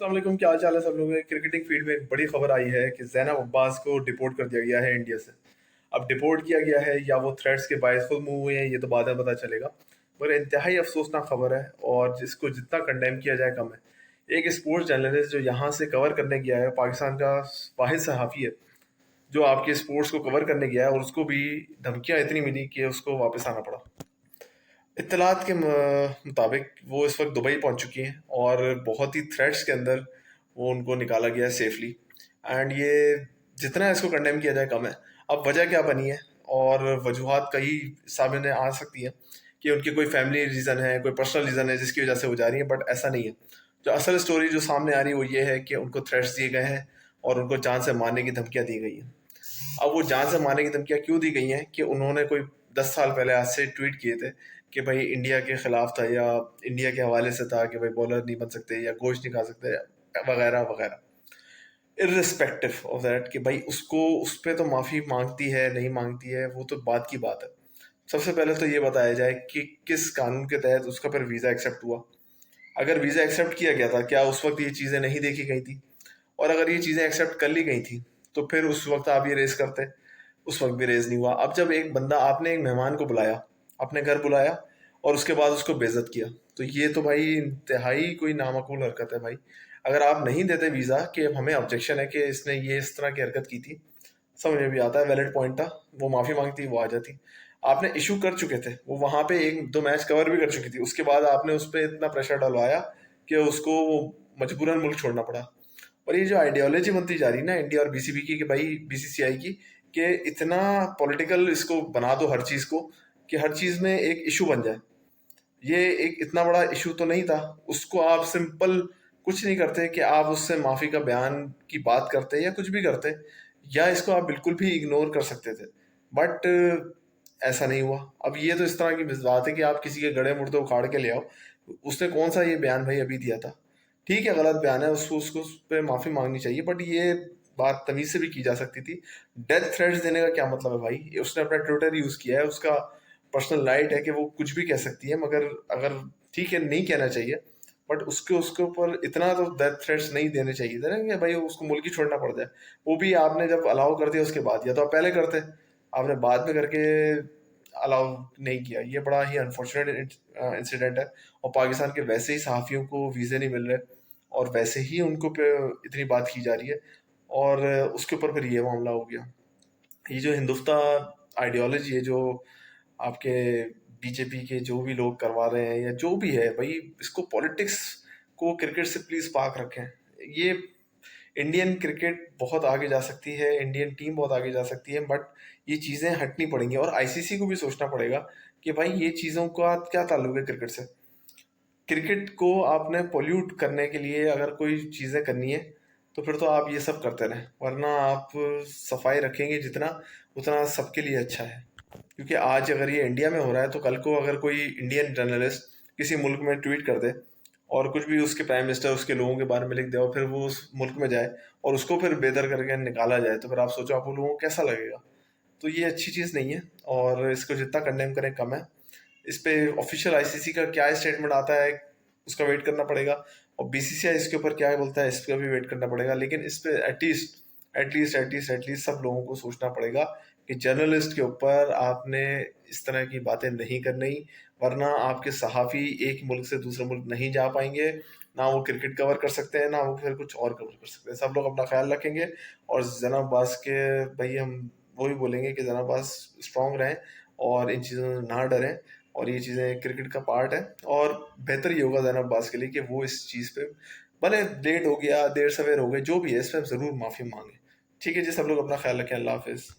अस्सलाम वालेकुम, क्या हाल चाल है सब लोगों के। क्रिकेटिंग फील्ड में एक बड़ी खबर आई है कि ज़ैनब अब्बास को डिपोर्ट कर दिया गया है इंडिया से। अब डिपोर्ट किया गया है या वो थ्रेट्स के बायस खुद मूव हुए हैं, ये तो बाद में पता चलेगा। मगर इंतहाई अफसोसनाक खबर है और जिसको जितना कंडेम किया जाए कम है। एक स्पोर्ट्स जर्नलिस्ट जो यहाँ से कवर करने गया है, पाकिस्तान का वाहिद सहाफ़ी है जो आपके स्पोर्ट्स को कवर करने गया है, और उसको भी धमकियाँ इतनी मिली कि उसको वापस आना पड़ा। इत्तलात के मुताबिक वो इस वक्त दुबई पहुंच चुकी हैं और बहुत ही थ्रेट्स के अंदर वो उनको निकाला गया है सेफली। एंड ये जितना इसको कंडेम किया जाए कम है। अब वजह क्या बनी है, और वजूहात कई सामने आ सकती हैं कि उनकी कोई फैमिली रीज़न है, कोई पर्सनल रीज़न है जिसकी वजह से वो जा रही है, बट ऐसा नहीं है। जो असल स्टोरी जो सामने आ रही है वो ये है कि उनको थ्रेट्स दिए गए हैं और उनको जान से मारने की धमकियाँ दी गई हैं। अब वो जान से मारने की धमकियाँ क्यों दी गई हैं कि उन्होंने कोई 10 साल पहले आज से ट्वीट किए थे कि भाई इंडिया के खिलाफ था, या इंडिया के हवाले से था कि भाई बॉलर नहीं बन सकते या गोश्त नहीं खा सकते वगैरह वगैरह। इर्रिस्पेक्टिव ऑफ दैट कि भाई उसको उस पर तो माफ़ी मांगती है नहीं मांगती है, वो तो बात की बात है। सबसे पहले तो ये बताया जाए कि किस कानून के तहत उसका फिर वीज़ा एक्सेप्ट हुआ। अगर वीज़ा एक्सेप्ट किया गया था, क्या उस वक्त ये चीज़ें नहीं देखी गई थी? और अगर ये चीज़ें एक्सेप्ट कर ली गई थी तो फिर उस वक्त आप ये रेस करते। उस वक्त भी रेज नहीं हुआ। अब जब एक बंदा, आपने एक मेहमान को बुलाया, अपने घर बुलाया, और उसके बाद उसको बेइज्जत किया, तो ये तो भाई इंतहाई कोई नामाकूल हरकत है भाई। अगर आप नहीं देते वीज़ा कि हमें ऑब्जेक्शन है कि इसने ये इस तरह की हरकत की थी, समझ में भी आता है, वैलिड पॉइंट था, वो माफ़ी मांगती, वो आ जाती। आपने इशू कर चुके थे, वो वहाँ पे एक दो मैच कवर भी कर चुकी थी, उसके बाद आपने उस पर इतना प्रेशर डलवाया कि उसको मजबूरन मुल्क छोड़ना पड़ा। और ये जो आइडियोलॉजी बनती जा रही है ना इंडिया और बीसीबी की, कि भाई बीसीसीआई की, कि इतना पॉलिटिकल इसको बना दो हर चीज़ को, कि हर चीज़ में एक इशू बन जाए। ये एक इतना बड़ा इशू तो नहीं था। उसको आप सिंपल कुछ नहीं करते कि आप उससे माफ़ी का बयान की बात करते या कुछ भी करते, या इसको आप बिल्कुल भी इग्नोर कर सकते थे। बट ऐसा नहीं हुआ। अब ये तो इस तरह की बात है कि आप किसी के गड़े मुर्दे उखाड़ के ले आओ। उसने कौन सा ये बयान भाई अभी दिया था? ठीक है, गलत बयान है, उसको उसको उस पर माफ़ी मांगनी चाहिए, बट ये बात तमीज़ से भी की जा सकती थी। डेथ थ्रेट्स देने का क्या मतलब है भाई? उसने अपना ट्विटर यूज़ किया है, उसका पर्सनल राइट है कि वो कुछ भी कह सकती है, मगर अगर ठीक है नहीं कहना चाहिए, बट उसके उसके ऊपर इतना तो डेथ थ्रेट्स नहीं देने चाहिए थे ना कि भाई उसको मुल्क ही छोड़ना पड़ जाए। वो भी आपने जब अलाउ कर दिया उसके बाद, या तो आप पहले करते, आपने बाद में करके अलाउ नहीं किया। ये बड़ा ही अनफॉर्चुनेट इंसिडेंट है। और पाकिस्तान के वैसे ही सहाफ़ियों को वीज़े नहीं मिल रहे, और वैसे ही उनको पे इतनी बात की जा रही है, और उसके ऊपर फिर ये मामला हो गया। ये जो हिंदुस्तान आइडियोलॉजी है, जो आपके बीजेपी के जो भी लोग करवा रहे हैं या जो भी है भाई, इसको पॉलिटिक्स को क्रिकेट से प्लीज़ पाक रखें। ये इंडियन क्रिकेट बहुत आगे जा सकती है, इंडियन टीम बहुत आगे जा सकती है, बट ये चीज़ें हटनी पड़ेंगी, और आईसीसी को भी सोचना पड़ेगा कि भाई ये चीज़ों का क्या ताल्लुक है क्रिकेट से। क्रिकेट को आपने पोल्यूट करने के लिए अगर कोई चीज़ें करनी है, तो फिर तो आप ये सब करते रहें, वरना आप सफाई रखेंगे जितना, उतना सबके लिए अच्छा है। क्योंकि आज अगर ये इंडिया में हो रहा है, तो कल को अगर कोई इंडियन जर्नलिस्ट किसी मुल्क में ट्वीट कर दे और कुछ भी उसके प्राइम मिनिस्टर उसके लोगों के बारे में लिख दे, और फिर वो उस मुल्क में जाए और उसको फिर बेदर करके निकाला जाए, तो फिर आप सोचो आप लोगों को कैसा लगेगा। तो ये अच्छी चीज़ नहीं है, और इसको जितना कंडेम करें कम है। इस पे ऑफिशियल आईसीसी का क्या स्टेटमेंट आता है, उसका वेट करना पड़ेगा, और बीसीसीआई इसके ऊपर क्या बोलता है, इसका भी वेट करना पड़ेगा। लेकिन इस पे एटलीस्ट सब लोगों को सोचना पड़ेगा कि जर्नलिस्ट के ऊपर आपने इस तरह की बातें नहीं करनी, वरना आपके सहाफ़ी एक मुल्क से दूसरे मुल्क नहीं जा पाएंगे। ना वो क्रिकेट कवर कर सकते हैं, ना वो फिर कुछ और कवर कर सकते हैं। सब लोग अपना ख्याल रखेंगे, और जनाब अब्बास के भाई हम वही बोलेंगे कि जनाब अब्बास स्ट्रांग रहें और इन चीज़ों से ना डरें। और ये चीज़ें क्रिकेट का पार्ट है, और बेहतर ये होगा जैनब अब्बास के लिए कि वो इस चीज़ पे, भले लेट हो गया, देर सवेर हो गए, जो भी है, इस पर ज़रूर माफ़ी मांगे। ठीक है जी, सब लोग अपना ख्याल रखें। अल्लाह हाफिज़।